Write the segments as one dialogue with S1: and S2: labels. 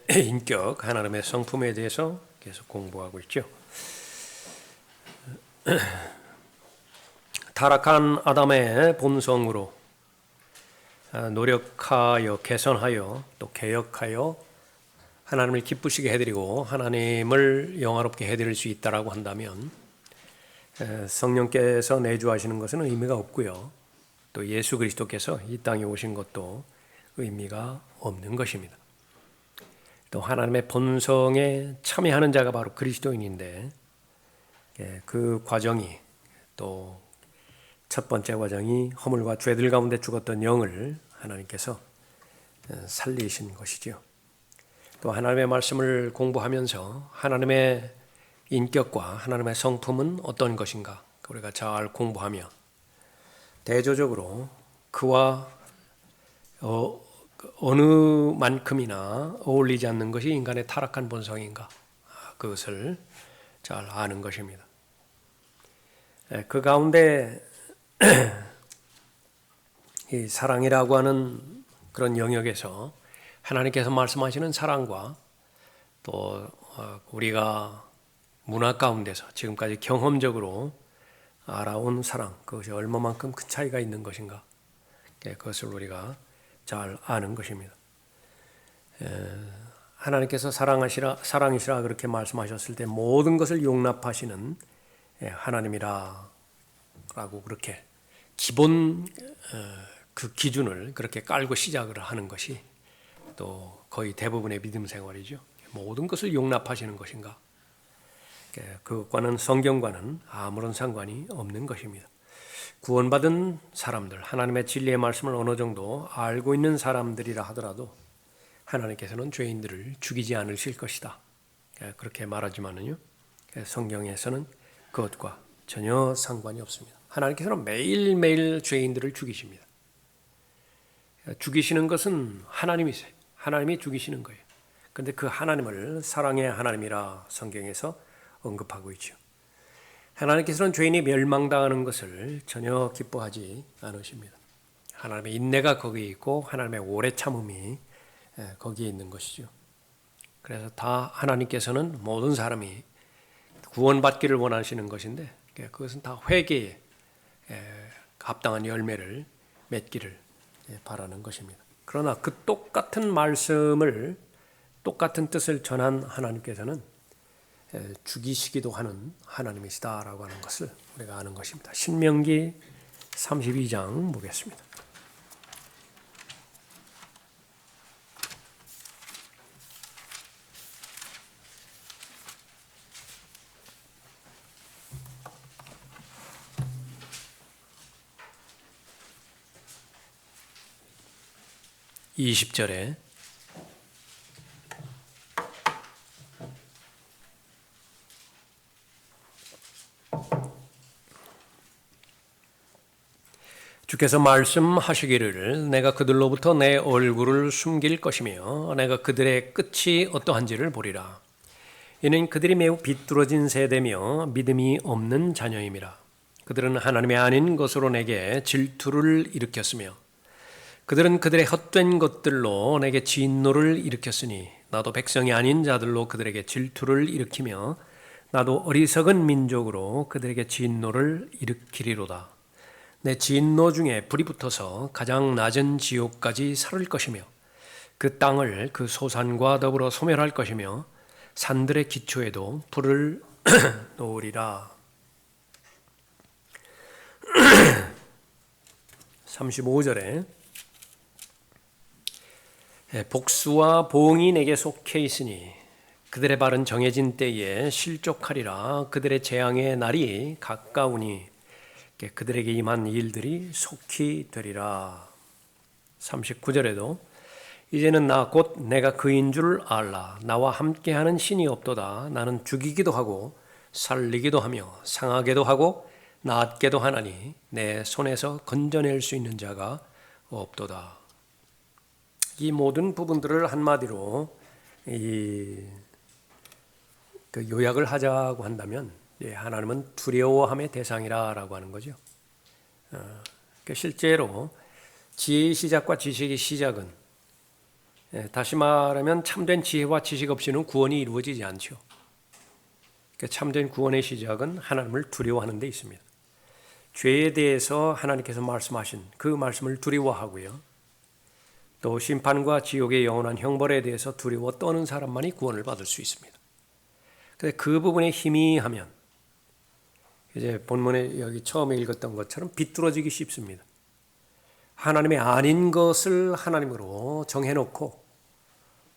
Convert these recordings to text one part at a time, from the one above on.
S1: 인격, 하나님의 성품에 대해서 계속 공부하고 있죠. 타락한 아담의 본성으로 노력하여 개선하여 또 개혁하여 하나님을 기쁘시게 해드리고 하나님을 영화롭게 해드릴 수 있다라고 한다면 성령께서 내주하시는 것은 의미가 없고요. 또 예수 그리스도께서 이 땅에 오신 것도 의미가 없는 것입니다. 또 하나님의 본성에 참여하는 자가 바로 그리스도인인데 그 과정이 또 첫 번째 과정이 허물과 죄들 가운데 죽었던 영을 하나님께서 살리신 것이죠. 또 하나님의 말씀을 공부하면서 하나님의 인격과 하나님의 성품은 어떤 것인가 우리가 잘 공부하며 대조적으로 그와 어느 만큼이나 어울리지 않는 것이 인간의 타락한 본성인가 그것을 잘 아는 것입니다. 그 가운데 이 사랑이라고 하는 그런 영역에서 하나님께서 말씀하시는 사랑과 또 우리가 문화 가운데서 지금까지 경험적으로 알아온 사랑 그것이 얼마만큼 큰 차이가 있는 것인가 그것을 우리가 잘 아는 것입니다. 하나님께서 사랑이시라 그렇게 말씀하셨을 때 모든 것을 용납하시는 하나님이라 라고 그렇게 기본 그 기준을 그렇게 깔고 시작을 하는 것이 또 거의 대부분의 믿음 생활이죠. 모든 것을 용납하시는 것인가? 그것과는 성경과는 아무런 상관이 없는 것입니다. 구원받은 사람들, 하나님의 진리의 말씀을 어느 정도 알고 있는 사람들이라 하더라도 하나님께서는 죄인들을 죽이지 않으실 것이다. 그렇게 말하지만은요, 성경에서는 그것과 전혀 상관이 없습니다. 하나님께서는 매일매일 죄인들을 죽이십니다. 죽이시는 것은 하나님이세요. 하나님이 죽이시는 거예요. 그런데 그 하나님을 사랑의 하나님이라 성경에서 언급하고 있죠. 하나님께서는 죄인이 멸망당하는 것을 전혀 기뻐하지 않으십니다. 하나님의 인내가 거기에 있고 하나님의 오래 참음이 거기에 있는 것이죠. 그래서 다 하나님께서는 모든 사람이 구원받기를 원하시는 것인데 그것은 다 회개에 합당한 열매를 맺기를 바라는 것입니다. 그러나 그 똑같은 말씀을 똑같은 뜻을 전한 하나님께서는 죽이시기도 하는 하나님이시다라고 하는 것을 우리가 아는 것입니다. 신명기 32장 보겠습니다. (20절에) 주께서 말씀하시기를 내가 그들로부터 내 얼굴을 숨길 것이며 내가 그들의 끝이 어떠한지를 보리라. 이는 그들이 매우 비뚤어진 세대며 믿음이 없는 자녀임이라. 그들은 하나님이 아닌 것으로 내게 질투를 일으켰으며 그들은 그들의 헛된 것들로 내게 진노를 일으켰으니 나도 백성이 아닌 자들로 그들에게 질투를 일으키며 나도 어리석은 민족으로 그들에게 진노를 일으키리로다. 내 진노 중에 불이 붙어서 가장 낮은 지옥까지 살을 것이며 그 땅을 그 소산과 더불어 소멸할 것이며 산들의 기초에도 불을 놓으리라. 35절에 복수와 보응이 내게 속해 있으니 그들의 발은 정해진 때에 실족하리라. 그들의 재앙의 날이 가까우니 그들에게 임한 일들이 속히 되리라. 39절에도 이제는 나 곧 내가 그인 줄 알라. 나와 함께하는 신이 없도다. 나는 죽이기도 하고 살리기도 하며 상하게도 하고 낫게도 하나니 내 손에서 건져낼 수 있는 자가 없도다. 이 모든 부분들을 한마디로 그 요약을 하자고 한다면 하나님은 두려워함의 대상이라고 하는 거죠. 실제로 지혜의 시작과 지식의 시작은 다시 말하면 참된 지혜와 지식 없이는 구원이 이루어지지 않죠. 참된 구원의 시작은 하나님을 두려워하는 데 있습니다. 죄에 대해서 하나님께서 말씀하신 그 말씀을 두려워하고요. 또 심판과 지옥의 영원한 형벌에 대해서 두려워 떠는 사람만이 구원을 받을 수 있습니다. 근데 그 부분에 희미하면 이제 본문에 여기 처음에 읽었던 것처럼 비뚤어지기 쉽습니다. 하나님의 아닌 것을 하나님으로 정해놓고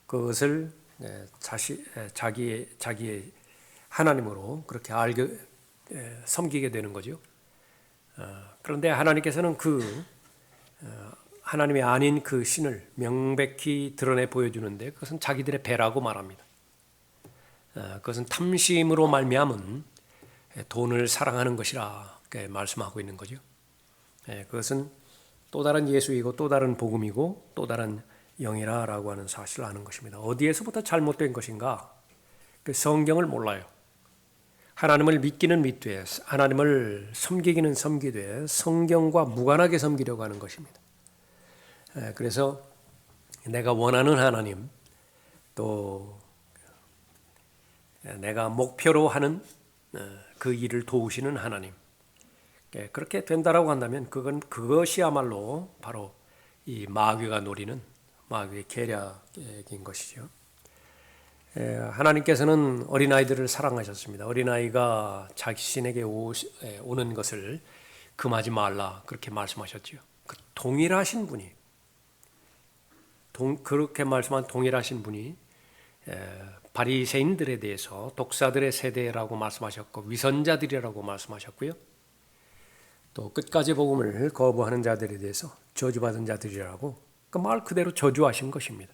S1: 그것을 자기의 하나님으로 그렇게 섬기게 되는 거죠. 그런데 하나님께서는 하나님이 아닌 그 신을 명백히 드러내 보여주는데 그것은 자기들의 배라고 말합니다. 그것은 탐심으로 말미암은 돈을 사랑하는 것이라 말씀하고 있는 거죠. 그것은 또 다른 예수이고 또 다른 복음이고 또 다른 영이라라고 하는 사실을 아는 것입니다. 어디에서부터 잘못된 것인가? 그 성경을 몰라요. 하나님을 믿기는 믿되 하나님을 섬기기는 섬기되 성경과 무관하게 섬기려고 하는 것입니다. 그래서 내가 원하는 하나님 또 내가 목표로 하는 그 일을 도우시는 하나님 그렇게 된다라고 한다면 그것이야말로 바로 이 마귀가 노리는 마귀의 계략인 것이죠. 하나님께서는 어린아이들을 사랑하셨습니다. 어린아이가 자신에게 오는 것을 금하지 말라 그렇게 말씀하셨죠. 그 동일하신 분이 그렇게 말씀한 동일하신 분이 바리새인들에 대해서 독사들의 세대라고 말씀하셨고 위선자들이라고 말씀하셨고요. 또 끝까지 복음을 거부하는 자들에 대해서 저주받은 자들이라고 그 말 그대로 저주하신 것입니다.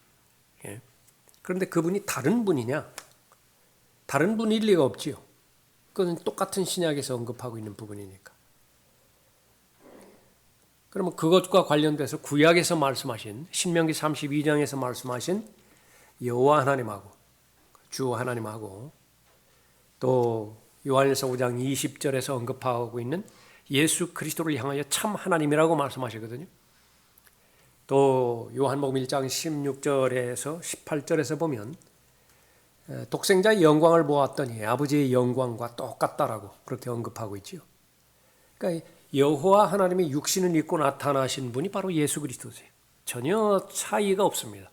S1: 그런데 그분이 다른 분이냐? 다른 분일 리가 없지요. 그건 똑같은 신약에서 언급하고 있는 부분이니까. 그러면 그것과 관련돼서 구약에서 말씀하신 신명기 32장에서 말씀하신 여호와 하나님하고 주 하나님하고 또 요한일서 5장 20절에서 언급하고 있는 예수 그리스도를 향하여 참 하나님이라고 말씀하시거든요. 또 요한복음 1장 16절에서 18절에서 보면 독생자의 영광을 보았더니 아버지의 영광과 똑같다라고 그렇게 언급하고 있지요. 그러니까 여호와 하나님의 육신을 입고 나타나신 분이 바로 예수 그리스도세요. 전혀 차이가 없습니다.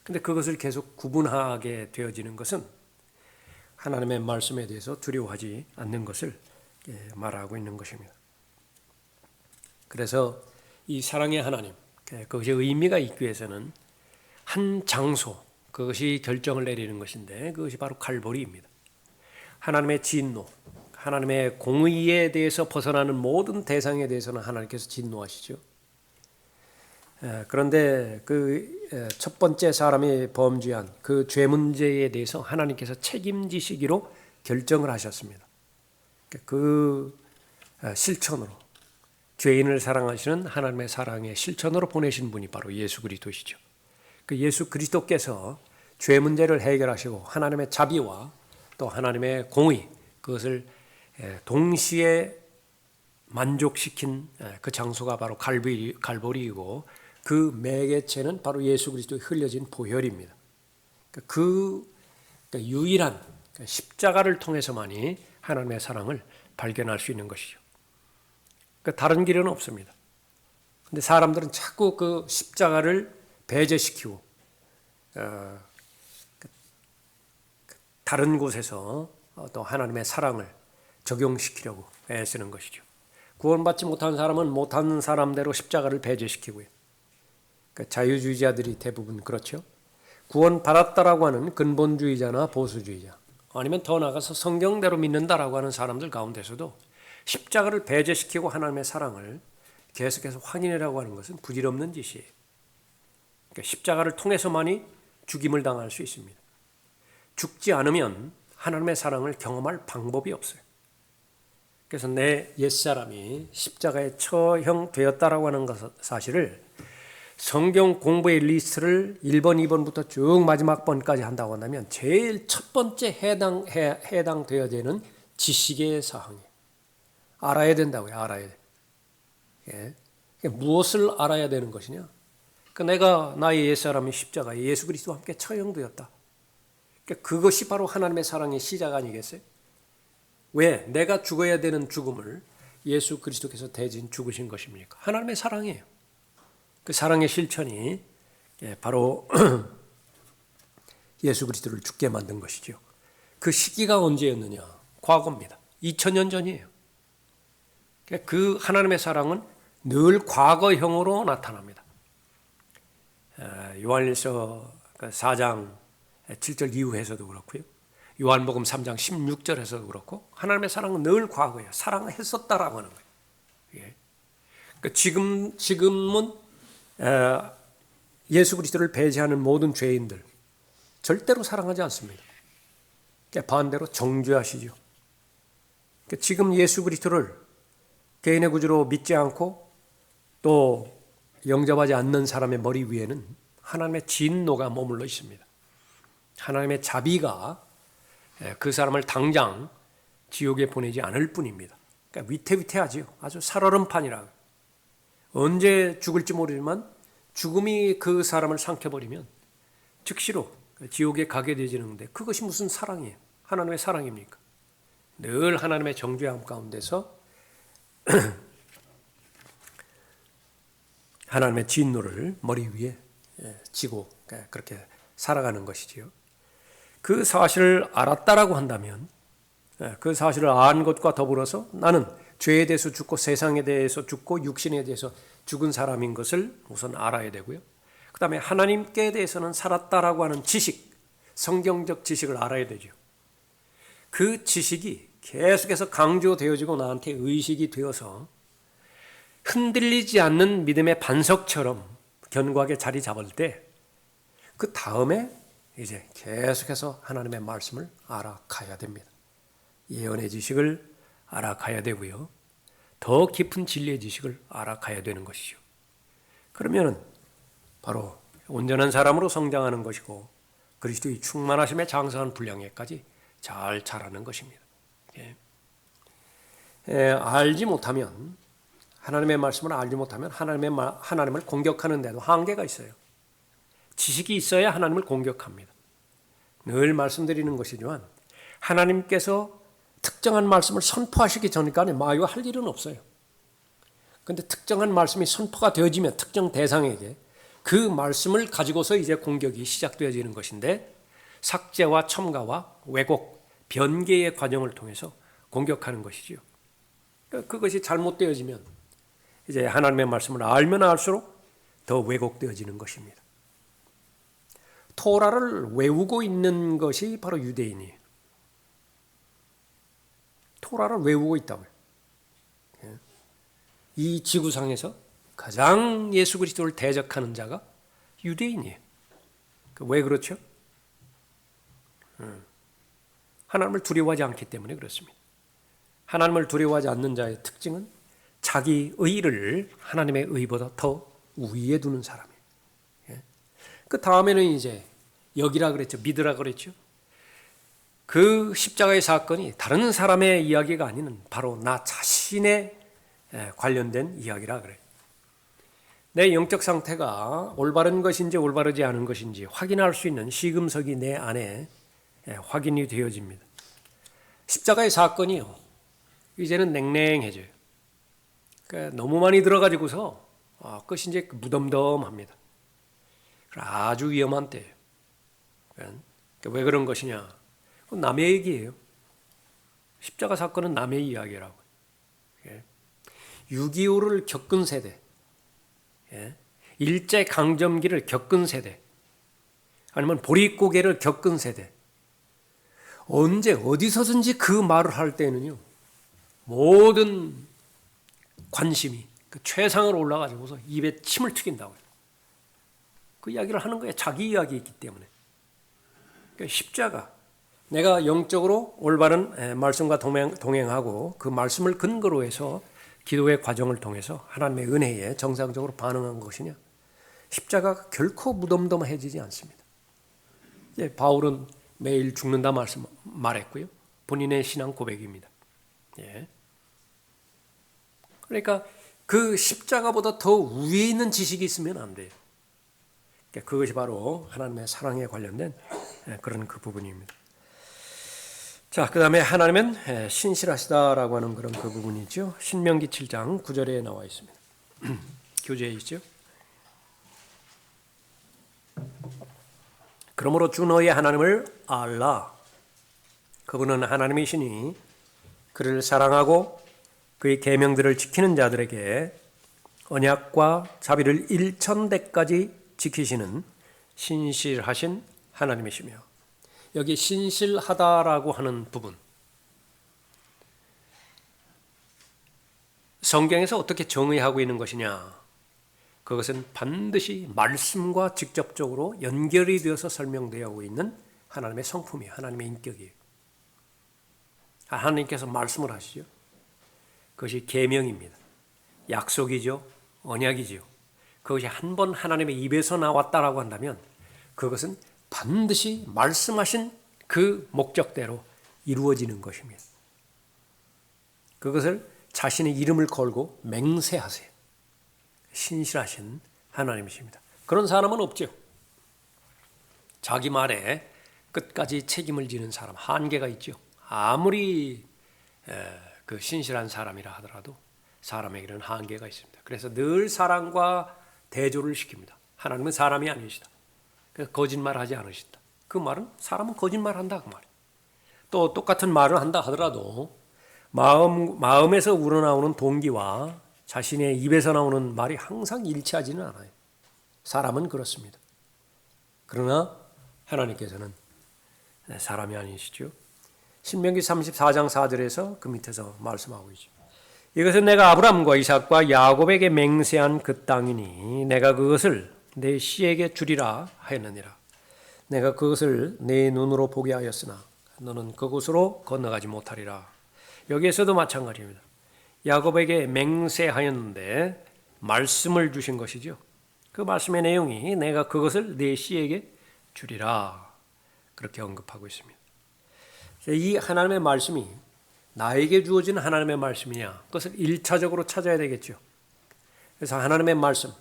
S1: 근데 그것을 계속 구분하게 되어지는 것은 하나님의 말씀에 대해서 두려워하지 않는 것을 말하고 있는 것입니다. 그래서 이 사랑의 하나님, 그것이 의미가 있기 위해서는 한 장소, 그것이 결정을 내리는 것인데 그것이 바로 갈보리입니다. 하나님의 진노, 하나님의 공의에 대해서 벗어나는 모든 대상에 대해서는 하나님께서 진노하시죠. 그런데 그 첫 번째 사람이 범죄한 그 죄 문제에 대해서 하나님께서 책임지시기로 결정을 하셨습니다. 그 실천으로 죄인을 사랑하시는 하나님의 사랑의 실천으로 보내신 분이 바로 예수 그리스도시죠. 그 예수 그리스도께서 죄 문제를 해결하시고 하나님의 자비와 또 하나님의 공의 그것을 동시에 만족시킨 그 장소가 바로 갈보리이고 그 매개체는 바로 예수 그리스도의 흘려진 보혈입니다. 그 유일한 십자가를 통해서만이 하나님의 사랑을 발견할 수 있는 것이죠. 다른 길은 없습니다. 근데 사람들은 자꾸 그 십자가를 배제시키고 다른 곳에서 또 하나님의 사랑을 적용시키려고 애쓰는 것이죠. 구원받지 못한 사람은 못한 사람대로 십자가를 배제시키고요. 자유주의자들이 대부분 그렇죠. 구원받았다라고 하는 근본주의자나 보수주의자 아니면 더 나아가서 성경대로 믿는다라고 하는 사람들 가운데서도 십자가를 배제시키고 하나님의 사랑을 계속해서 확인하려고 하는 것은 부질없는 짓이에요. 그러니까 십자가를 통해서만이 죽임을 당할 수 있습니다. 죽지 않으면 하나님의 사랑을 경험할 방법이 없어요. 그래서 내 옛사람이 십자가에 처형되었다라고 하는 사실을 성경 공부의 리스트를 1번, 2번부터 쭉 마지막 번까지 한다고 한다면 제일 첫 번째 해당되어야 되는 지식의 사항이에요. 알아야 된다고요. 알아야 돼. 무엇을 알아야 되는 것이냐? 내가 나의 옛사람이 십자가에 예수 그리스도와 함께 처형되었다. 그것이 바로 하나님의 사랑의 시작 아니겠어요? 왜? 내가 죽어야 되는 죽음을 예수 그리스도께서 대신 죽으신 것입니까? 하나님의 사랑이에요. 그 사랑의 실천이 바로 예수 그리스도를 죽게 만든 것이죠. 그 시기가 언제였느냐? 과거입니다. 2000년 전이에요. 그 하나님의 사랑은 늘 과거형으로 나타납니다. 요한일서 4장 7절 이후에서도 그렇고요. 요한복음 3장 16절에서도 그렇고 하나님의 사랑은 늘 과거예요. 사랑했었다라고 하는 거예요. 그러니까 지금은 예수 그리스도를 배제하는 모든 죄인들 절대로 사랑하지 않습니다. 반대로 정죄하시죠. 지금 예수 그리스도를 개인의 구주로 믿지 않고 또 영접하지 않는 사람의 머리 위에는 하나님의 진노가 머물러 있습니다. 하나님의 자비가 그 사람을 당장 지옥에 보내지 않을 뿐입니다. 그러니까 위태위태하지요. 아주 살얼음판이라. 언제 죽을지 모르지만 죽음이 그 사람을 삼켜버리면 즉시로 지옥에 가게 되지는데 그것이 무슨 사랑이에요? 하나님의 사랑입니까? 늘 하나님의 정죄함 가운데서 하나님의 진노를 머리 위에 지고 그렇게 살아가는 것이지요. 그 사실을 알았다라고 한다면 그 사실을 안 것과 더불어서 나는 죄에 대해서 죽고 세상에 대해서 죽고 육신에 대해서 죽은 사람인 것을 우선 알아야 되고요. 그 다음에 하나님께 대해서는 살았다라고 하는 지식, 성경적 지식을 알아야 되죠. 그 지식이 계속해서 강조되어지고 나한테 의식이 되어서 흔들리지 않는 믿음의 반석처럼 견고하게 자리 잡을 때 그 다음에 이제 계속해서 하나님의 말씀을 알아가야 됩니다. 예언의 지식을 알아가야 되고요. 더 깊은 진리의 지식을 알아가야 되는 것이죠. 그러면은 바로 온전한 사람으로 성장하는 것이고 그리스도의 충만하심에 장성한 분량에까지 잘 자라는 것입니다. 알지 못하면 하나님의 말씀을 알지 못하면 하나님을 공격하는 데도 한계가 있어요. 지식이 있어야 하나님을 공격합니다. 늘 말씀드리는 것이지만 하나님께서 특정한 말씀을 선포하시기 전까지 마귀가 할 일은 없어요. 그런데 특정한 말씀이 선포가 되어지면 특정 대상에게 그 말씀을 가지고서 이제 공격이 시작되어지는 것인데 삭제와 첨가와 왜곡, 변개의 과정을 통해서 공격하는 것이지요. 그것이 잘못되어지면 이제 하나님의 말씀을 알면 알수록 더 왜곡되어지는 것입니다. 토라를 외우고 있는 것이 바로 유대인이에요. 토라를 외우고 있다고요. 이 지구상에서 가장 예수 그리스도를 대적하는 자가 유대인이에요. 왜 그렇죠? 하나님을 두려워하지 않기 때문에 그렇습니다. 하나님을 두려워하지 않는 자의 특징은 자기 의를 하나님의 의보다 더 우위에 두는 사람이에요. 그 다음에는 이제 여기라 그랬죠. 믿으라 그랬죠. 그 십자가의 사건이 다른 사람의 이야기가 아닌 바로 나 자신에 관련된 이야기라 그래요. 내 영적 상태가 올바른 것인지 올바르지 않은 것인지 확인할 수 있는 시금석이 내 안에 확인이 되어집니다. 십자가의 사건이요. 이제는 냉랭해져요. 그러니까 너무 많이 들어가지고서 끝이 이제 무덤덤합니다. 아주 위험한 때예요. 그러니까 왜 그런 것이냐? 그건 남의 얘기예요. 십자가 사건은 남의 이야기라고. 6.25를 겪은 세대, 일제강점기를 겪은 세대, 아니면 보릿고개를 겪은 세대, 언제 어디서든지 그 말을 할 때는요, 모든 관심이 그 최상으로 올라가지고서 입에 침을 튀긴다고요. 그 이야기를 하는 거예요. 자기 이야기이기 때문에. 그러니까 십자가, 내가 영적으로 올바른 말씀과 동행하고 그 말씀을 근거로 해서 기도의 과정을 통해서 하나님의 은혜에 정상적으로 반응한 것이냐? 십자가가 결코 무덤덤해지지 않습니다. 바울은 매일 죽는다 말했고요. 본인의 신앙 고백입니다. 그러니까 그 십자가보다 더 위에 있는 지식이 있으면 안 돼요. 그것이 바로 하나님의 사랑에 관련된 그런 그 부분입니다. 자, 그 다음에 하나님은 신실하시다라고 하는 그런 그 부분이죠. 신명기 7장 9절에 나와 있습니다. 교재에 있죠. 그러므로 주 너의 하나님을 알라. 그분은 하나님이시니 그를 사랑하고 그의 계명들을 지키는 자들에게 언약과 자비를 일천대까지 지키시는 신실하신 하나님이시며, 여기 신실하다라고 하는 부분, 성경에서 어떻게 정의하고 있는 것이냐? 그것은 반드시 말씀과 직접적으로 연결이 되어서 설명되어 있는 하나님의 성품이에요. 하나님의 인격이에요. 하나님께서 말씀을 하시죠. 그것이 계명입니다. 약속이죠. 언약이죠. 그것이 한 번 하나님의 입에서 나왔다라고 한다면 그것은 반드시 말씀하신 그 목적대로 이루어지는 것입니다. 그것을 자신의 이름을 걸고 맹세하세요. 신실하신 하나님이십니다. 그런 사람은 없죠. 자기 말에 끝까지 책임을 지는 사람, 한계가 있죠. 아무리 그 신실한 사람이라 하더라도 사람에게는 한계가 있습니다. 그래서 늘 사람과 대조를 시킵니다. 하나님은 사람이 아니시다. 그래서 거짓말하지 않으신다. 그 말은 사람은 거짓말한다 그 말이에요. 또 똑같은 말을 한다 하더라도 마음에서 우러나오는 동기와 자신의 입에서 나오는 말이 항상 일치하지는 않아요. 사람은 그렇습니다. 그러나 하나님께서는 사람이 아니시죠. 신명기 34장 4절에서 그 밑에서 말씀하고 있죠. 이것은 내가 아브라함과 이삭과 야곱에게 맹세한 그 땅이니 내가 그것을 내 씨에게 주리라 하였느니라. 내가 그것을 내 눈으로 보게 하였으나 너는 그곳으로 건너가지 못하리라. 여기에서도 마찬가지입니다. 야곱에게 맹세하였는데 말씀을 주신 것이죠. 그 말씀의 내용이 내가 그것을 내 씨에게 주리라. 그렇게 언급하고 있습니다. 이 하나님의 말씀이 나에게 주어진 하나님의 말씀이냐, 그것을 1차적으로 찾아야 되겠죠. 그래서 하나님의 말씀,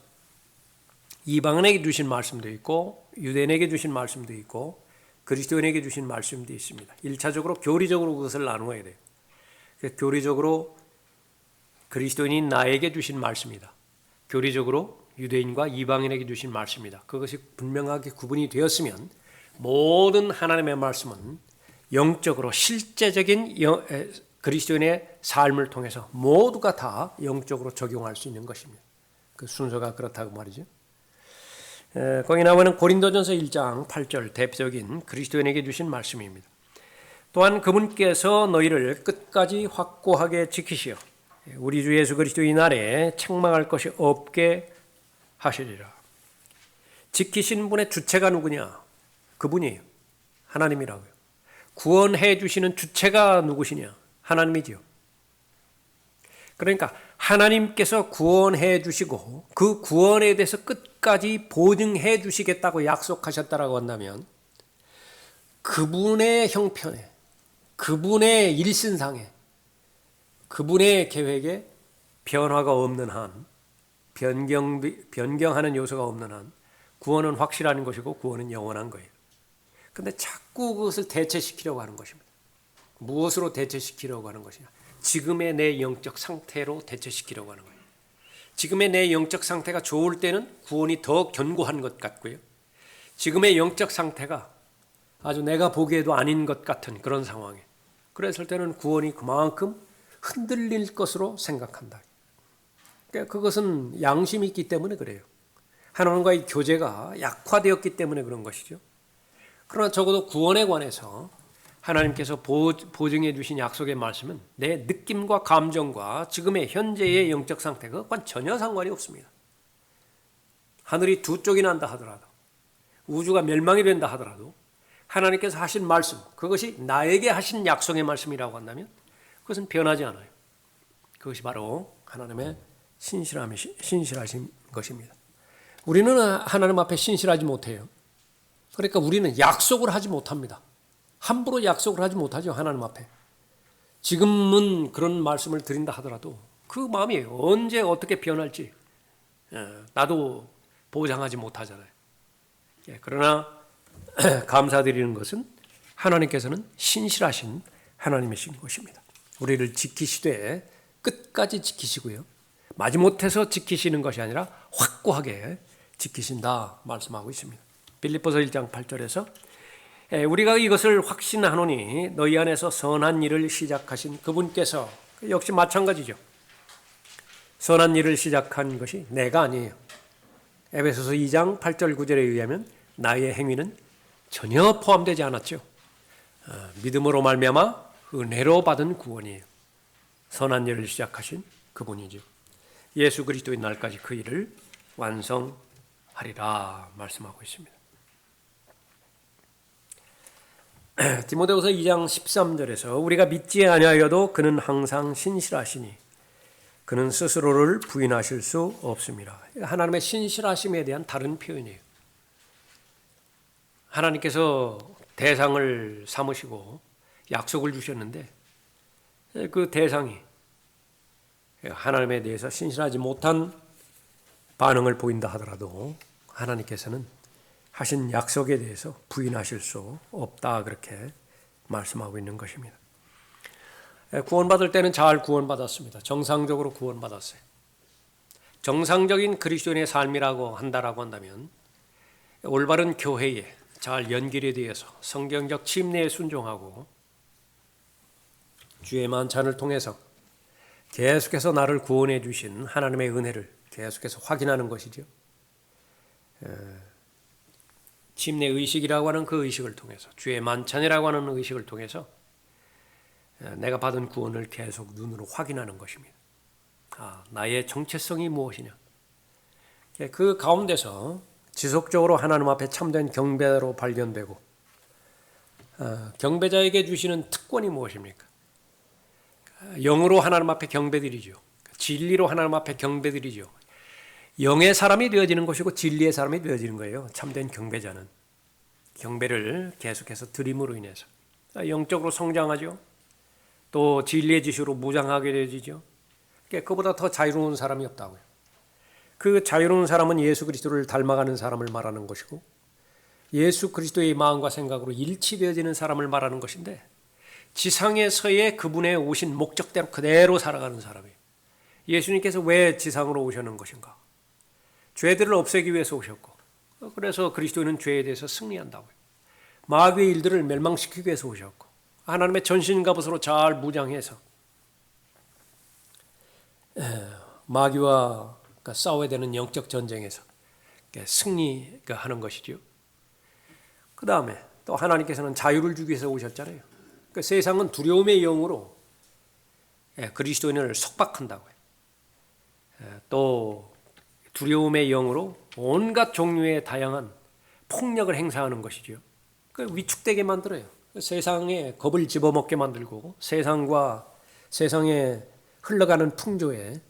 S1: 이방인에게 주신 말씀도 있고 유대인에게 주신 말씀도 있고 그리스도인에게 주신 말씀도 있습니다. 1차적으로 교리적으로 그것을 나누어야 돼요. 교리적으로 그리스도인인 나에게 주신 말씀이다. 교리적으로 유대인과 이방인에게 주신 말씀이다. 그것이 분명하게 구분이 되었으면 모든 하나님의 말씀은 영적으로 실제적인 그리스도인의 삶을 통해서 모두가 다 영적으로 적용할 수 있는 것입니다. 그 순서가 그렇다고 말이죠. 거기 나오는 고린도전서 1장 8절 대표적인 그리스도인에게 주신 말씀입니다. 또한 그분께서 너희를 끝까지 확고하게 지키시어 우리 주 예수 그리스도의 날에 책망할 것이 없게 하시리라. 지키신 분의 주체가 누구냐? 그분이에요. 하나님이라고요. 구원해 주시는 주체가 누구시냐? 하나님이지요. 그러니까 하나님께서 구원해 주시고 그 구원에 대해서 끝까지 보증해 주시겠다고 약속하셨다라고 한다면 그분의 형편에, 그분의 일신상에, 그분의 계획에 변화가 없는 한, 변경하는 요소가 없는 한 구원은 확실한 것이고 구원은 영원한 거예요. 그런데 자꾸 그것을 대체시키려고 하는 것입니다. 무엇으로 대체시키려고 하는 것이냐? 지금의 내 영적 상태로 대체시키려고 하는 거예요. 지금의 내 영적 상태가 좋을 때는 구원이 더 견고한 것 같고요. 지금의 영적 상태가 아주 내가 보기에도 아닌 것 같은 그런 상황에, 그랬을 때는 구원이 그만큼 흔들릴 것으로 생각한다. 그러니까 그것은 양심이 있기 때문에 그래요. 하나님과의 교제가 약화되었기 때문에 그런 것이죠. 그러나 적어도 구원에 관해서 하나님께서 보증해 주신 약속의 말씀은 내 느낌과 감정과 지금의 현재의 영적 상태가 전혀 상관이 없습니다. 하늘이 두 쪽이 난다 하더라도, 우주가 멸망이 된다 하더라도 하나님께서 하신 말씀, 그것이 나에게 하신 약속의 말씀이라고 한다면 그것은 변하지 않아요. 그것이 바로 하나님의 신실하신 것입니다. 우리는 하나님 앞에 신실하지 못해요. 그러니까 우리는 약속을 하지 못합니다. 함부로 약속을 하지 못하죠. 하나님 앞에. 지금은 그런 말씀을 드린다 하더라도 그 마음이 언제 어떻게 변할지 나도 보장하지 못하잖아요. 그러나 감사드리는 것은 하나님께서는 신실하신 하나님이신 것입니다. 우리를 지키시되 끝까지 지키시고요. 마지못해서 지키시는 것이 아니라 확고하게 지키신다 말씀하고 있습니다. 빌립보서 1장 8절에서 우리가 이것을 확신하노니 너희 안에서 선한 일을 시작하신 그분께서 역시 마찬가지죠. 선한 일을 시작한 것이 내가 아니에요. 에베소서 2장 8절 9절에 의하면 나의 행위는 전혀 포함되지 않았죠. 믿음으로 말미암아 은혜로 받은 구원이에요. 선한 일을 시작하신 그분이죠. 예수 그리스도의 날까지 그 일을 완성하리라 말씀하고 있습니다. 디모데후서 2장 13절에서 우리가 믿지 아니하여도 그는 항상 신실하시니 그는 스스로를 부인하실 수 없습니다. 하나님의 신실하심에 대한 다른 표현이에요. 하나님께서 대상을 삼으시고 약속을 주셨는데 그 대상이 하나님에 대해서 신실하지 못한 반응을 보인다 하더라도 하나님께서는 하신 약속에 대해서 부인하실 수 없다 그렇게 말씀하고 있는 것입니다. 구원받을 때는 잘 구원받았습니다. 정상적으로 구원받았어요. 정상적인 그리스도인의 삶이라고 한다면 올바른 교회에 잘 연결이 되어서 성경적 침례에 순종하고 주의 만찬을 통해서 계속해서 나를 구원해 주신 하나님의 은혜를 계속해서 확인하는 것이죠. 침례 의식이라고 하는 그 의식을 통해서 주의 만찬이라고 하는 의식을 통해서 내가 받은 구원을 계속 눈으로 확인하는 것입니다. 나의 정체성이 무엇이냐. 그 가운데서 지속적으로 하나님 앞에 참된 경배로 발견되고 경배자에게 주시는 특권이 무엇입니까? 영으로 하나님 앞에 경배드리죠. 진리로 하나님 앞에 경배드리죠. 영의 사람이 되어지는 것이고 진리의 사람이 되어지는 거예요. 참된 경배자는 경배를 계속해서 드림으로 인해서 영적으로 성장하죠. 또 진리의 지식으로 무장하게 되어지죠. 그보다 더 자유로운 사람이 없다고요. 그 자유로운 사람은 예수 그리스도를 닮아가는 사람을 말하는 것이고 예수 그리스도의 마음과 생각으로 일치되어지는 사람을 말하는 것인데 지상에서의 그분의 오신 목적대로 그대로 살아가는 사람이에요. 예수님께서 왜 지상으로 오셨는 것인가? 죄들을 없애기 위해서 오셨고 그래서 그리스도인은 죄에 대해서 승리한다고요. 마귀의 일들을 멸망시키기 위해서 오셨고 하나님의 전신갑옷으로 잘 무장해서 마귀와 싸워야 되는 영적 전쟁에서 승리하는 것이죠. 그 다음에 또 하나님께서는 자유를 주기 위해서 오셨잖아요. 세상은 두려움의 영으로 그리스도인을 속박한다고요. 또 두려움의 영으로 온갖 종류의 다양한 폭력을 행사하는 것이죠. 위축되게 만들어요. 세상에 겁을 집어먹게 만들고 세상과 세상에 흘러가는 풍조에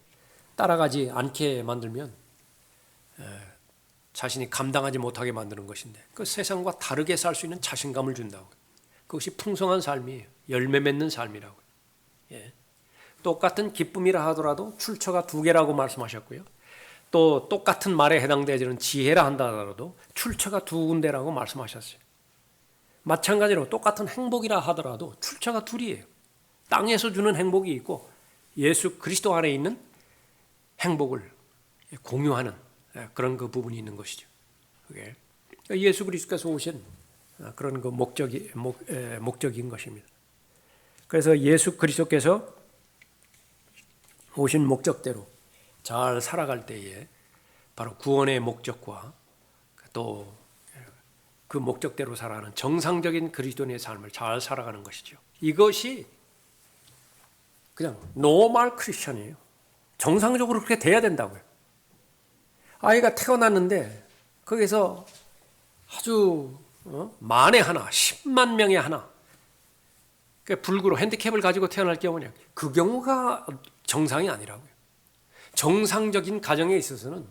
S1: 따라가지 않게 만들면 자신이 감당하지 못하게 만드는 것인데 그 세상과 다르게 살 수 있는 자신감을 준다고. 그것이 풍성한 삶이에요. 열매 맺는 삶이라고요. 똑같은 기쁨이라 하더라도 출처가 두 개라고 말씀하셨고요. 또 똑같은 말에 해당되는 지혜라 한다 하더라도 출처가 두 군데라고 말씀하셨어요. 마찬가지로 똑같은 행복이라 하더라도 출처가 둘이에요. 땅에서 주는 행복이 있고 예수 그리스도 안에 있는 행복을 공유하는 그런 그 부분이 있는 것이죠. 그게 예수 그리스도께서 오신 그런 그 목적인 것입니다. 그래서 예수 그리스도께서 오신 목적대로 잘 살아갈 때에 바로 구원의 목적과 또 그 목적대로 살아가는 정상적인 그리스도인의 삶을 잘 살아가는 것이죠. 이것이 그냥 노멀 크리스천이에요. 정상적으로 그렇게 돼야 된다고요. 아이가 태어났는데 거기서 아주 만에 하나, 10만 명에 하나 불구로 핸디캡을 가지고 태어날 경우냐, 그 경우가 정상이 아니라고요. 정상적인 가정에 있어서는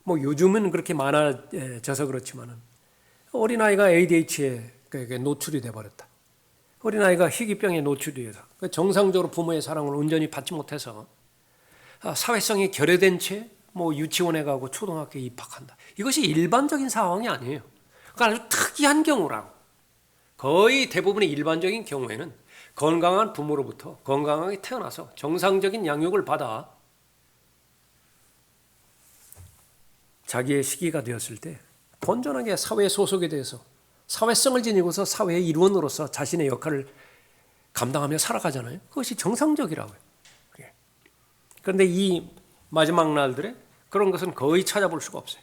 S1: 뭐 요즘은 그렇게 많아져서 그렇지만은 어린아이가 ADHD에 노출이 돼버렸다. 어린아이가 희귀병에 노출돼서 정상적으로 부모의 사랑을 온전히 받지 못해서 사회성이 결여된 채 뭐 유치원에 가고 초등학교에 입학한다. 이것이 일반적인 상황이 아니에요. 그러니까 아주 특이한 경우라고. 거의 대부분의 일반적인 경우에는 건강한 부모로부터 건강하게 태어나서 정상적인 양육을 받아 자기의 시기가 되었을 때 건전하게 사회에 소속이 돼서 사회성을 지니고서 사회의 일원으로서 자신의 역할을 감당하며 살아가잖아요. 그것이 정상적이라고요. 그런데 이 마지막 날들에 그런 것은 거의 찾아볼 수가 없어요.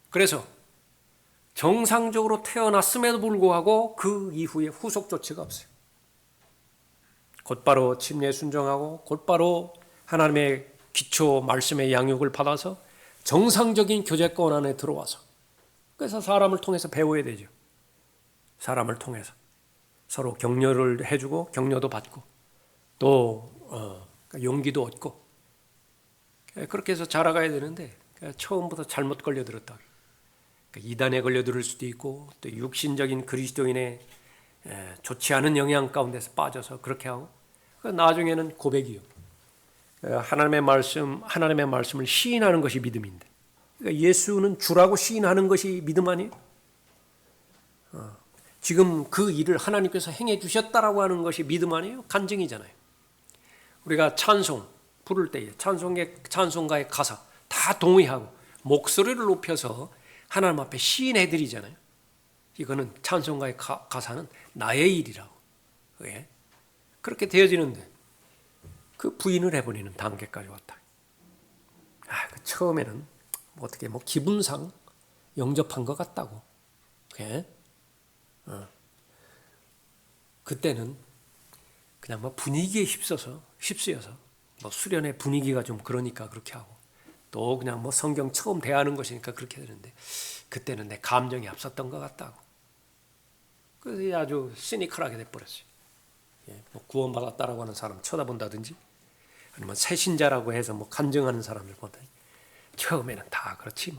S1: 그래서 정상적으로 태어났음에도 불구하고 그 이후에 후속 조치가 없어요. 곧바로 침례에 순종하고 곧바로 하나님의 기초 말씀의 양육을 받아서 정상적인 교제권 안에 들어와서, 그래서 사람을 통해서 배워야 되죠. 사람을 통해서 서로 격려를 해주고 격려도 받고 또 용기도 얻고 그렇게 해서 자라가야 되는데 처음부터 잘못 걸려들었다. 이단에 걸려들 수도 있고 또 육신적인 그리스도인의 좋지 않은 영향 가운데서 빠져서 그렇게 하고 나중에는 고백이요. 하나님의 말씀을 시인하는 것이 믿음인데, 그러니까 예수는 주라고 시인하는 것이 믿음 아니에요? 지금 그 일을 하나님께서 행해 주셨다라고 하는 것이 믿음 아니에요? 간증이잖아요. 우리가 찬송 부를 때에 찬송가의 가사 다 동의하고 목소리를 높여서 하나님 앞에 시인해 드리잖아요. 이거는 찬송가의 가사는 나의 일이라고. 왜? 그렇게 되어지는데 그 부인을 해버리는 단계까지 왔다. 그 처음에는 어떻게 기분상 영접한 것 같다고. 그때는 그냥 분위기에 휩쓰여서 수련의 분위기가 좀 그러니까 그렇게 하고 또 그냥 성경 처음 대하는 것이니까 그렇게 되는데 그때는 내 감정이 앞섰던 것 같다고. 그래서 아주 시니컬하게 돼버렸어요. 구원받았다라고 하는 사람 쳐다본다든지 아니면 새신자라고 해서 간증하는 사람을 보더니 처음에는 다 그렇지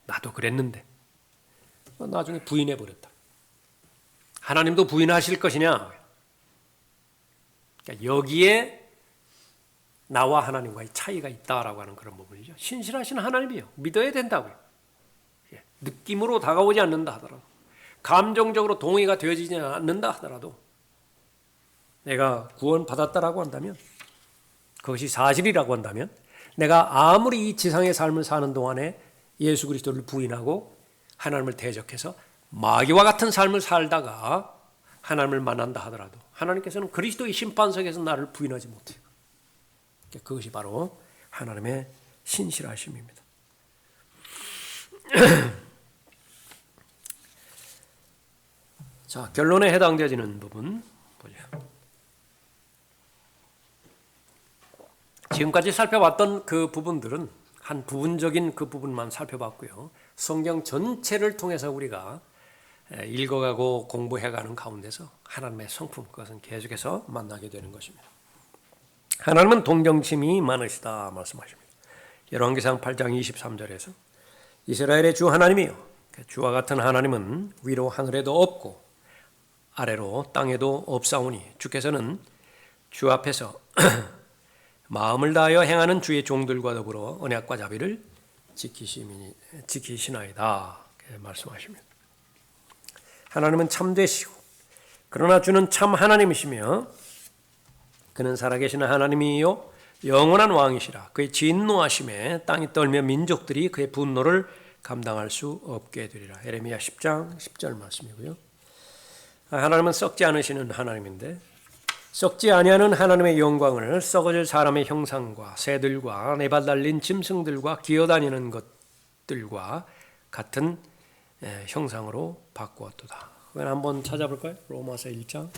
S1: 나도 그랬는데 나중에 부인해버렸다. 하나님도 부인하실 것이냐? 그러니까 여기에 나와 하나님과의 차이가 있다라고 하는 그런 부분이죠. 신실하신 하나님이요. 믿어야 된다고요. 느낌으로 다가오지 않는다 하더라도, 감정적으로 동의가 되어지지 않는다 하더라도 내가 구원받았다라고 한다면, 그것이 사실이라고 한다면, 내가 아무리 이 지상의 삶을 사는 동안에 예수 그리스도를 부인하고 하나님을 대적해서 마귀와 같은 삶을 살다가 하나님을 만난다 하더라도 하나님께서는 그리스도의 심판석에서 나를 부인하지 못해요. 그것이 바로 하나님의 신실하심입니다. 자, 결론에 해당되어지는 부분 보죠. 지금까지 살펴봤던 그 부분들은 한 부분적인 그 부분만 살펴봤고요. 성경 전체를 통해서 우리가 읽어가고 공부해가는 가운데서 하나님의 성품, 그것은 계속해서 만나게 되는 것입니다. 하나님은 동정심이 많으시다 말씀하십니다. 열왕기상 8장 23절에서 이스라엘의 주 하나님이요, 주와 같은 하나님은 위로 하늘에도 없고 아래로 땅에도 없사오니 주께서는 주 앞에서 마음을 다하여 행하는 주의 종들과 더불어 언약과 자비를 지키시나이다 말씀하십니다. 하나님은 참되시고 그러나 주는 참 하나님이시며 그는 살아계시는 하나님이요 영원한 왕이시라. 그의 진노하심에 땅이 떨며 민족들이 그의 분노를 감당할 수 없게 되리라. 예레미야 10장 10절 말씀이고요. 하나님은 썩지 않으시는 하나님인데, 썩지 아니하는 하나님의 영광을 썩어질 사람의 형상과 새들과 네 발 달린 짐승들과 기어다니는 것들과 같은 형상으로 바꾸었도다. 그걸 한번 찾아볼까요? 로마서 1장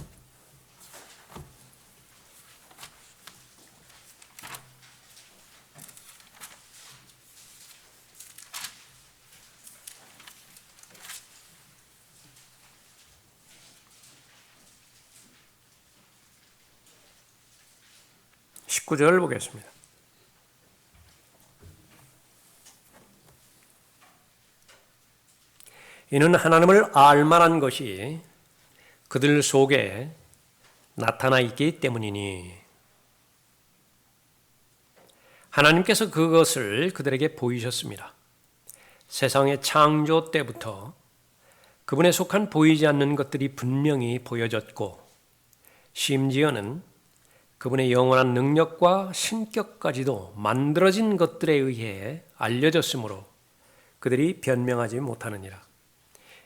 S1: 19절 보겠습니다. 이는 하나님을 알만한 것이 그들 속에 나타나 있기 때문이니 하나님께서 그것을 그들에게 보이셨습니다. 세상의 창조 때부터 그분에 속한 보이지 않는 것들이 분명히 보여졌고, 심지어는 그분의 영원한 능력과 신격까지도 만들어진 것들에 의해 알려졌으므로 그들이 변명하지 못하느니라.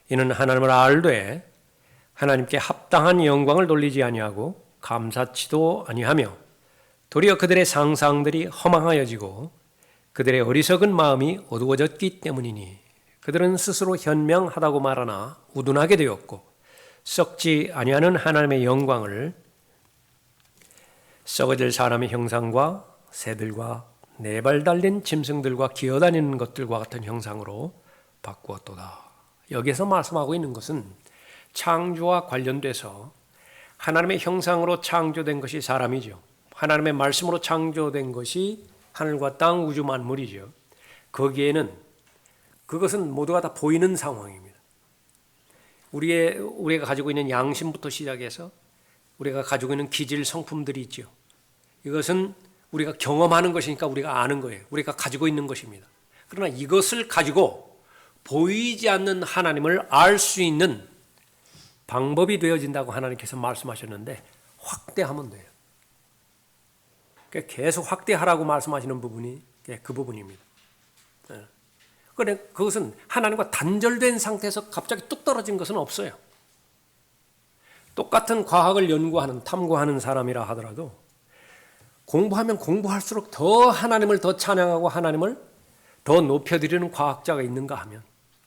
S1: 이는 하나님을 알되 하나님께 합당한 영광을 돌리지 아니하고 감사치도 아니하며 도리어 그들의 상상들이 허망하여지고 그들의 어리석은 마음이 어두워졌기 때문이니 그들은 스스로 현명하다고 말하나 우둔하게 되었고 썩지 아니하는 하나님의 영광을 썩어질 사람의 형상과 새들과 네 발 달린 짐승들과 기어다니는 것들과 같은 형상으로 바꾸었도다. 여기서 말씀하고 있는 것은 창조와 관련돼서 하나님의 형상으로 창조된 것이 사람이죠. 하나님의 말씀으로 창조된 것이 하늘과 땅, 우주 만물이죠. 거기에는 그것은 모두가 다 보이는 상황입니다. 우리가 가지고 있는 양심부터 시작해서 우리가 가지고 있는 기질 성품들이 있죠. 이것은 우리가 경험하는 것이니까 우리가 아는 거예요. 우리가 가지고 있는 것입니다. 그러나 이것을 가지고 보이지 않는 하나님을 알 수 있는 방법이 되어진다고 하나님께서 말씀하셨는데 확대하면 돼요. 계속 확대하라고 말씀하시는 부분이 그 부분입니다. 그런데 그것은 하나님과 단절된 상태에서 갑자기 뚝 떨어진 것은 없어요. 똑같은 과학을 연구하는, 탐구하는 사람이라 하더라도 공부하면 공부할수록 더 하나님을 더 찬양하고 하나님을 더 높여드리는 과학자가 있는가 하면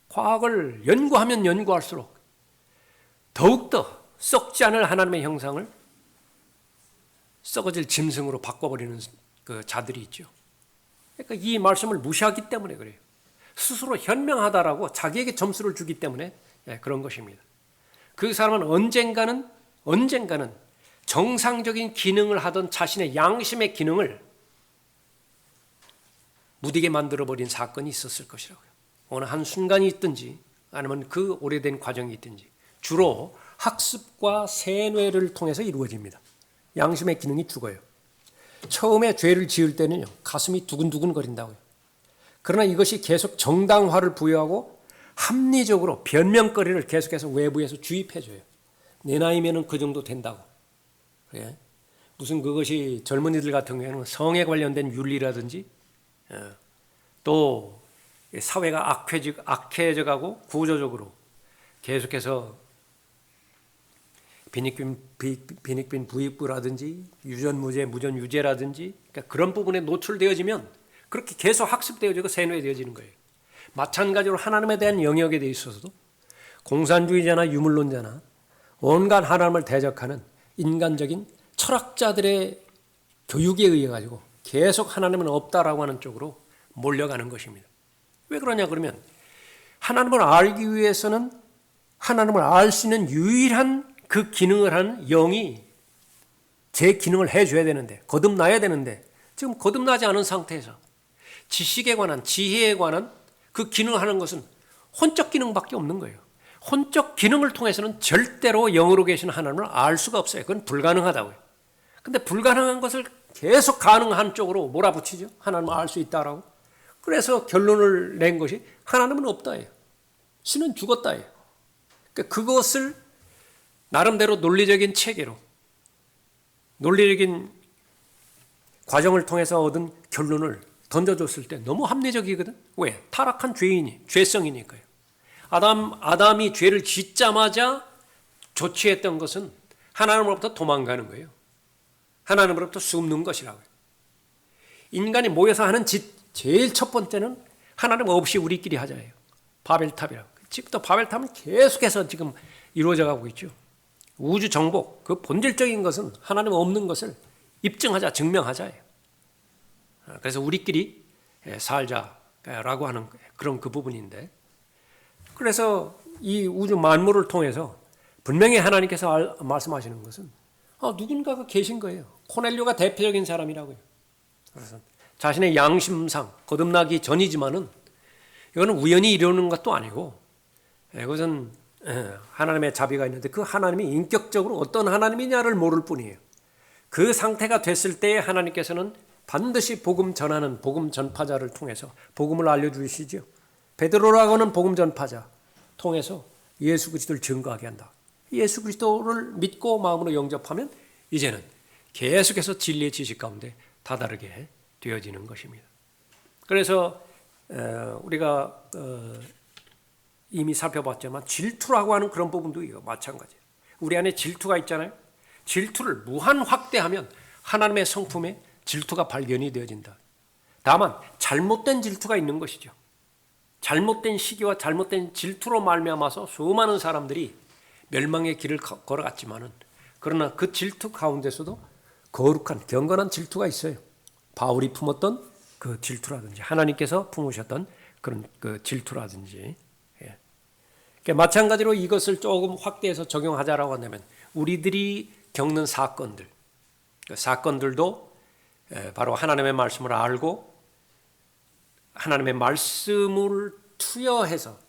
S1: 과학을 연구하면 연구할수록 더욱더 썩지 않을 하나님의 형상을 썩어질 짐승으로 바꿔버리는 그 자들이 있죠. 그러니까 이 말씀을 무시하기 때문에 그래요. 스스로 현명하다라고 자기에게 점수를 주기 때문에 그런 것입니다. 그 사람은 언젠가는 정상적인 기능을 하던 자신의 양심의 기능을 무디게 만들어버린 사건이 있었을 것이라고요. 어느 한 순간이 있든지 아니면 그 오래된 과정이 있든지 주로 학습과 세뇌를 통해서 이루어집니다. 양심의 기능이 죽어요. 처음에 죄를 지을 때는요, 가슴이 두근두근 거린다고요. 그러나 이것이 계속 정당화를 부여하고 합리적으로 변명거리를 계속해서 외부에서 주입해줘요. 내 나이면은 그 정도 된다고. 그래? 무슨 그것이 젊은이들 같은 경우에는 성에 관련된 윤리라든지 또 사회가 악해져가고 구조적으로 계속해서 빈익빈 부익부라든지 유전무죄, 무전유죄라든지 그러니까 그런 부분에 노출되어지면 그렇게 계속 학습되어지고 세뇌되어지는 거예요. 마찬가지로 하나님에 대한 영역에 대해 있어서도 공산주의자나 유물론자나 온갖 하나님을 대적하는 인간적인 철학자들의 교육에 의해 가지고 계속 하나님은 없다라고 하는 쪽으로 몰려가는 것입니다. 왜 그러냐 그러면 하나님을 알기 위해서는 하나님을 알 수 있는 유일한 그 기능을 하는 영이 제 기능을 해줘야 되는데 거듭나야 되는데 지금 거듭나지 않은 상태에서 지식에 관한 지혜에 관한 그 기능을 하는 것은 혼적 기능밖에 없는 거예요. 혼적 기능을 통해서는 절대로 영으로 계신 하나님을 알 수가 없어요. 그건 불가능하다고요. 근데 불가능한 것을 계속 가능한 쪽으로 몰아붙이죠. 하나님을 알 수 있다라고. 그래서 결론을 낸 것이 하나님은 없다예요. 신은 죽었다예요. 그러니까 그것을 나름대로 논리적인 체계로 논리적인 과정을 통해서 얻은 결론을 던져줬을 때 너무 합리적이거든. 왜? 타락한 죄인이, 죄성이니까요. 아담이 죄를 짓자마자 조치했던 것은 하나님으로부터 도망가는 거예요. 하나님으로부터 숨는 것이라고요. 인간이 모여서 하는 짓 제일 첫 번째는 하나님 없이 우리끼리 하자예요. 바벨탑이라고. 지금도 바벨탑은 계속해서 지금 이루어져 가고 있죠. 우주 정복, 그 본질적인 것은 하나님 없는 것을 입증하자, 증명하자예요. 그래서 우리끼리 살자라고 하는 그런 그 부분인데, 그래서 이 우주 만물을 통해서 분명히 하나님께서 말씀하시는 것은 누군가가 계신 거예요. 코넬료가 대표적인 사람이라고요. 그래서 자신의 양심상 거듭나기 전이지만은 이거는 우연히 이루는 것도 아니고 이것은 하나님의 자비가 있는데 그 하나님이 인격적으로 어떤 하나님이냐를 모를 뿐이에요. 그 상태가 됐을 때 하나님께서는 반드시 복음 전하는 복음 전파자를 통해서 복음을 알려주시죠. 베드로라고는 복음 전파자 통해서 예수 그리스도를 증거하게 한다. 예수 그리스도를 믿고 마음으로 영접하면 이제는 계속해서 진리의 지식 가운데 다다르게 되어지는 것입니다. 그래서 우리가 이미 살펴봤지만 질투라고 하는 그런 부분도 이거 마찬가지예요. 우리 안에 질투가 있잖아요. 질투를 무한 확대하면 하나님의 성품에 질투가 발견이 되어진다. 다만 잘못된 질투가 있는 것이죠. 잘못된 시기와 잘못된 질투로 말미암아서 수많은 사람들이 멸망의 길을 걸어갔지만은 그러나 그 질투 가운데서도 거룩한 경건한 질투가 있어요. 바울이 품었던 그 질투라든지 하나님께서 품으셨던 그런 그 질투라든지. 그러니까 마찬가지로 이것을 조금 확대해서 적용하자라고 한다면 우리들이 겪는 사건들, 그 사건들도 바로 하나님의 말씀을 알고 하나님의 말씀을 투여해서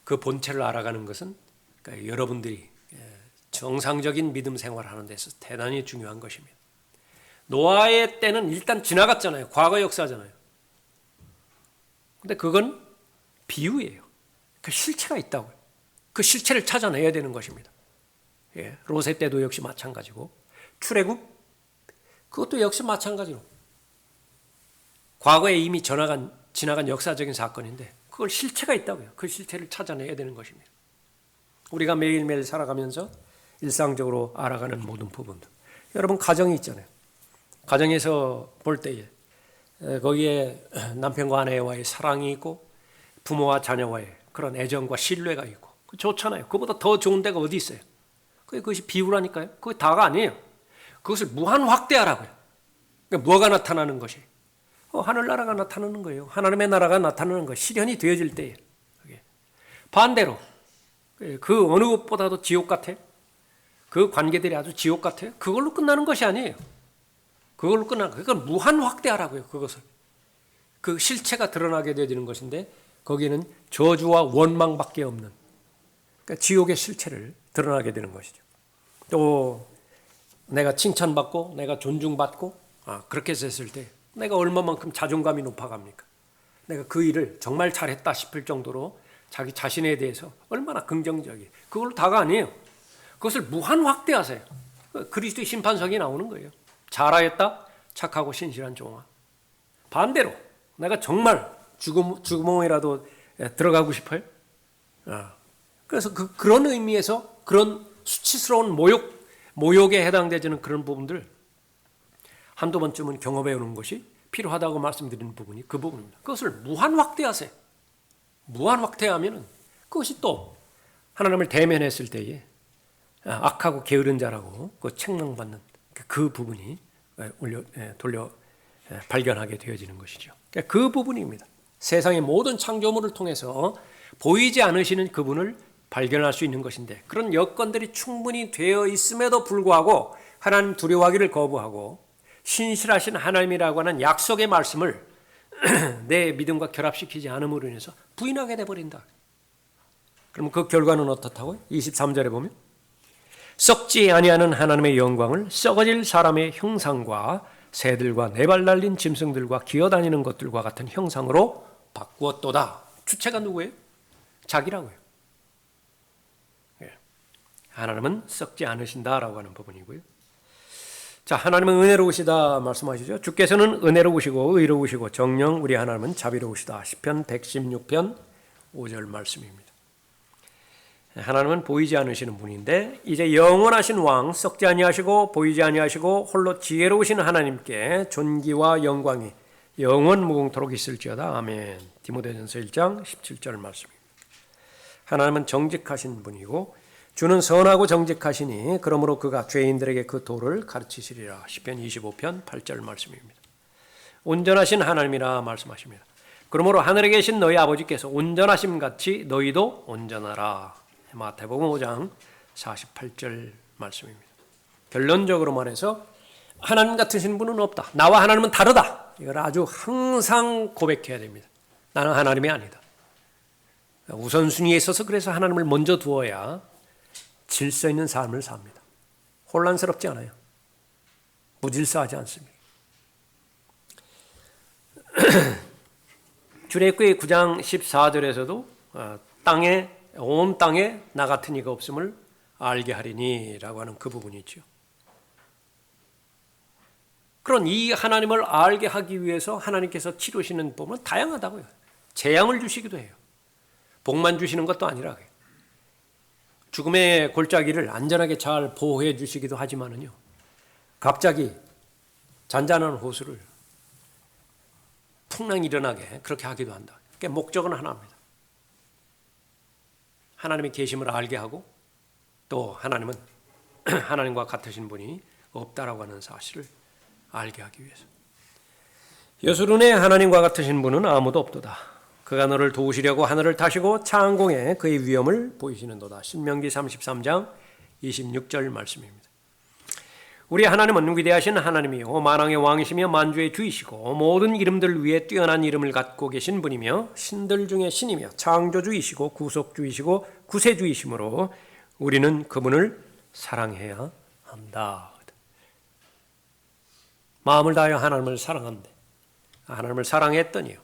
S1: 그 본체를 알아가는 것은 그러니까 여러분들이 정상적인 믿음 생활하는 데서 대단히 중요한 것입니다. 노아의 때는 일단 지나갔잖아요. 과거 역사잖아요. 근데 그건 비유예요. 그 실체가 있다고요. 그 실체를 찾아내야 되는 것입니다. 롯의 때도 역시 마찬가지고 출애굽 그것도 역시 마찬가지로 과거에 이미 지나간 역사적인 사건인데 그걸 실체가 있다고요. 그 실체를 찾아내야 되는 것입니다. 우리가 매일매일 살아가면서 일상적으로 알아가는 모든 부분들. 여러분 가정이 있잖아요. 가정에서 볼 때에 거기에 남편과 아내와의 사랑이 있고 부모와 자녀와의 그런 애정과 신뢰가 있고 좋잖아요. 그보다 더 좋은 데가 어디 있어요? 그것이 비유라니까요. 그게 다가 아니에요. 그것을 무한 확대하라고요. 그러니까 뭐가 나타나는 것이? 하늘나라가 나타나는 거예요. 하나님의 나라가 나타나는 거 실현이 되어질 때에. 반대로 그 어느 것보다도 지옥 같아? 그 관계들이 아주 지옥 같아요? 그걸로 끝나는 것이 아니에요. 그걸로 끝나는 거예요. 그건 무한 확대하라고요. 그것을. 그 실체가 드러나게 되어지는 것인데 거기에는 저주와 원망밖에 없는 그러니까 지옥의 실체를 드러나게 되는 것이죠. 또 내가 칭찬받고 내가 존중받고 그렇게 됐을 때 내가 얼마만큼 자존감이 높아갑니까? 내가 그 일을 정말 잘했다 싶을 정도로 자기 자신에 대해서 얼마나 긍정적이에요. 그걸로 다가 아니에요. 그것을 무한 확대하세요. 그리스도의 심판석이 나오는 거예요. 잘하였다 착하고 신실한 종아. 반대로 내가 정말 죽음이라도 들어가고 싶어요. 그래서 그런 의미에서 그런 수치스러운 모욕에 해당되는 그런 부분들 한두 번쯤은 경험해 오는 것이 필요하다고 말씀드리는 부분이 그 부분입니다. 그것을 무한 확대하세요. 무한 확대하면 그것이 또 하나님을 대면했을 때에 악하고 게으른 자라고 그 책망받는 그 부분이 돌려 발견하게 되어지는 것이죠. 그 부분입니다. 세상의 모든 창조물을 통해서 보이지 않으시는 그분을 발견할 수 있는 것인데 그런 여건들이 충분히 되어 있음에도 불구하고 하나님 두려워하기를 거부하고 신실하신 하나님이라고 하는 약속의 말씀을 내 믿음과 결합시키지 않음으로 인해서 부인하게 돼버린다. 그럼 그 결과는 어떻다고요? 23절에 보면 썩지 아니하는 하나님의 영광을 썩어질 사람의 형상과 새들과 네 발 달린 짐승들과 기어다니는 것들과 같은 형상으로 바꾸었도다. 주체가 누구예요? 자기라고요. 하나님은 썩지 않으신다라고 하는 부분이고요. 자, 하나님은 은혜로우시다 말씀하시죠. 주께서는 은혜로우시고 의로우시고 정녕 우리 하나님은 자비로우시다. 시편 116편 5절 말씀입니다. 하나님은 보이지 않으시는 분인데 이제 영원하신 왕 썩지 아니하시고 보이지 아니하시고 홀로 지혜로우신 하나님께 존귀와 영광이 영원 무궁토록 있을지어다. 아멘. 디모데전서 1장 17절 말씀입니다. 하나님은 정직하신 분이고 주는 선하고 정직하시니 그러므로 그가 죄인들에게 그 도를 가르치시리라. 시편 25편 8절 말씀입니다. 온전하신 하나님이라 말씀하십니다. 그러므로 하늘에 계신 너희 아버지께서 온전하심 같이 너희도 온전하라. 마태복음 5장 48절 말씀입니다. 결론적으로 말해서 하나님 같으신 분은 없다. 나와 하나님은 다르다. 이걸 아주 항상 고백해야 됩니다. 나는 하나님이 아니다. 우선순위에 있어서 그래서 하나님을 먼저 두어야 질서 있는 삶을 삽니다. 혼란스럽지 않아요. 무질서하지 않습니다. 출애굽기 9장 14절에서도 온 땅에 나 같은 이가 없음을 알게 하리니라고 하는 그 부분이 있죠. 그런 이 하나님을 알게 하기 위해서 하나님께서 치르시는 법은 다양하다고요. 재앙을 주시기도 해요. 복만 주시는 것도 아니라 죽음의 골짜기를 안전하게 잘 보호해 주시기도 하지만은요, 갑자기 잔잔한 호수를 풍랑이 일어나게 그렇게 하기도 한다. 그러니까 목적은 하나입니다. 하나님의 계심을 알게 하고 또 하나님은 하나님과 같으신 분이 없다라고 하는 사실을 알게 하기 위해서. 여수론에 하나님과 같으신 분은 아무도 없도다. 그가 너를 도우시려고 하늘을 타시고 창공에 그의 위엄을 보이시는도다. 신명기 33장 26절 말씀입니다. 우리 하나님은 위대하신 하나님이요 만왕의 왕이시며 만주의 주이시고 모든 이름들 위에 뛰어난 이름을 갖고 계신 분이며 신들 중에 신이며 창조주이시고 구속주이시고 구세주이시므로 우리는 그분을 사랑해야 한다. 마음을 다하여 하나님을 사랑한대. 하나님을 사랑했더니요,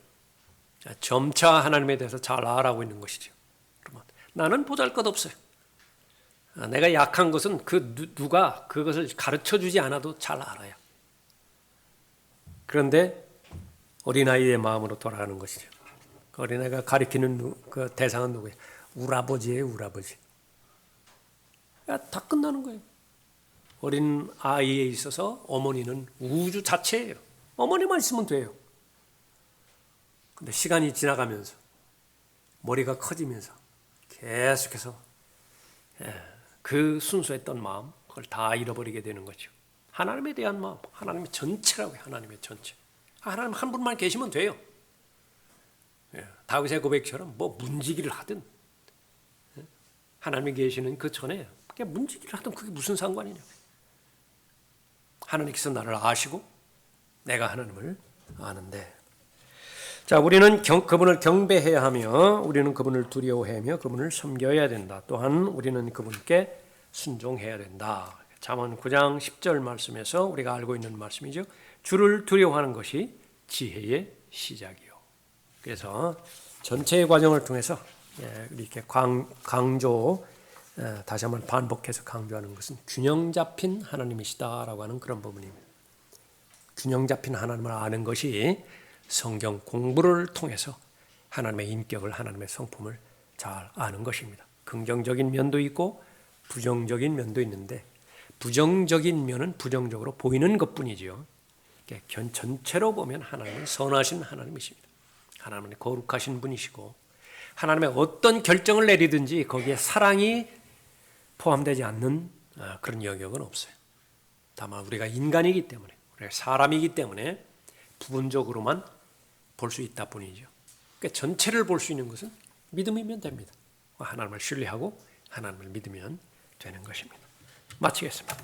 S1: 점차 하나님에 대해서 잘 알아가고 있는 것이죠. 그러면 나는 보잘것없어요. 내가 약한 것은 누가 그것을 가르쳐주지 않아도 잘 알아요. 그런데 어린아이의 마음으로 돌아가는 것이죠. 그 어린아이가 가리키는 그 대상은 누구예요? 우라버지예요, 우라버지. 다 끝나는 거예요. 어린 아이에 있어서 어머니는 우주 자체예요. 어머니만 있으면 돼요. 근데 시간이 지나가면서 머리가 커지면서 계속해서 그 순수했던 마음, 그걸 다 잃어버리게 되는 거죠. 하나님에 대한 마음, 하나님의 전체라고 해요. 하나님의 전체. 하나님 한 분만 계시면 돼요. 다윗의 고백처럼 뭐 문지기를 하든 하나님이 계시는 그 전에 그냥 문지기를 하든 그게 무슨 상관이냐. 하나님께서 나를 아시고 내가 하나님을 아는데, 자, 우리는 그분을 경배해야 하며 우리는 그분을 두려워하며 그분을 섬겨야 된다. 또한 우리는 그분께 순종해야 된다. 잠언 9장 10절 말씀에서 우리가 알고 있는 말씀이죠. 주를 두려워하는 것이 지혜의 시작이요. 그래서 전체의 과정을 통해서 이렇게 다시 한번 반복해서 강조하는 것은 균형 잡힌 하나님이시다라고 하는 그런 부분입니다. 균형 잡힌 하나님을 아는 것이 성경 공부를 통해서 하나님의 인격을, 하나님의 성품을 잘 아는 것입니다. 긍정적인 면도 있고 부정적인 면도 있는데 부정적인 면은 부정적으로 보이는 것뿐이지요. 전체로 보면 하나님은 선하신 하나님이십니다. 하나님은 거룩하신 분이시고 하나님의 어떤 결정을 내리든지 거기에 사랑이 포함되지 않는 그런 영역은 없어요. 다만 우리가 인간이기 때문에, 우리가 사람이기 때문에 부분적으로만 볼 수 있다 뿐이죠. 그러니까 전체를 볼 수 있는 것은 믿음이면 됩니다. 하나님을 신뢰하고 하나님을 믿으면 되는 것입니다. 마치겠습니다.